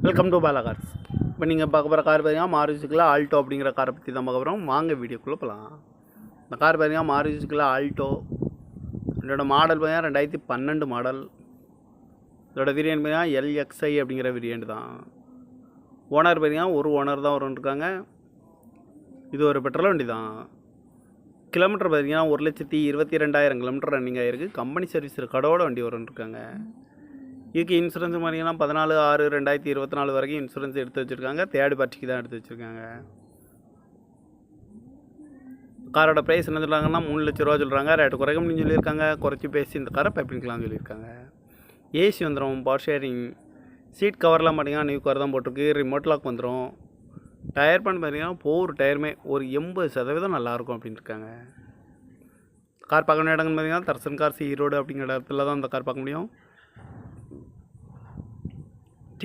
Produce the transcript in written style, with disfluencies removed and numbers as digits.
Welcome to Bala cars. இப்போ நீங்கள் பார்க்க போகிற கார் பார்த்தீங்கன்னா மாருதிக்குள்ள ஆல்டோ அப்படிங்கிற காரை பற்றி தான் பார்க்க போகிறோம். வாங்க வீடியோக்குள்ளே போகலாம். இந்த கார் பார்த்தீங்கன்னா மாருதிக்குள்ள ஆல்டோ. இதோட மாடல் பார்த்தீங்கன்னா 2012 மாடல். இதோட வேரியன்ட் பார்த்தீங்கன்னா LXI அப்படிங்கிற வேரியன்ட் தான். ஓனர் பார்த்தீங்கன்னா ஒரு ஓனர் தான் இருக்காங்க. இது ஒரு பெட்ரோல் வண்டி தான். கிலோமீட்டர் பார்த்தீங்கன்னா 1,22,000 கிலோமீட்டர் ரன்னிங் ஆகிருக்கு. கம்பெனி சர்வீஸ் ரெக்கார்டோட வண்டி இருக்காங்க. இதுக்கு இன்சூரன்ஸ் பார்த்தீங்கன்னா 14/6/2024 வரைக்கும் இன்சூரன்ஸ் எடுத்து வச்சுருக்காங்க. தேர்ட் பார்ட்டிக்கு தான் எடுத்து வச்சுருக்காங்க. காரோட ப்ரைஸ் என்ன சொல்கிறாங்கன்னா 3 லட்ச ரூபா சொல்கிறாங்க. ரேட்டு குறைக்க முடியும்னு சொல்லியிருக்காங்க. குறைச்சி பேசி இந்த காரை பைப்பிங்கலாம்னு சொல்லியிருக்காங்க. ஏசி வந்துடும், பவர் ஷேரிங், சீட் கவர்லாம் பார்த்தீங்கன்னா நியூ கவர் தான் போட்டிருக்கு. ரிமோட் லாக் வந்துடும். டயர் பண்ண பார்த்தீங்கன்னா ஒவ்வொரு டயருமே ஒரு 80% நல்லாயிருக்கும் அப்படின்னு இருக்காங்க. கார் பார்க்க வேண்டிய இடங்கள்னு பார்த்தீங்கன்னா தர்சன் கார்ஸ் ஈரோடு அப்படிங்கிற இடத்துல தான் இந்த கார் பார்க்க முடியும்.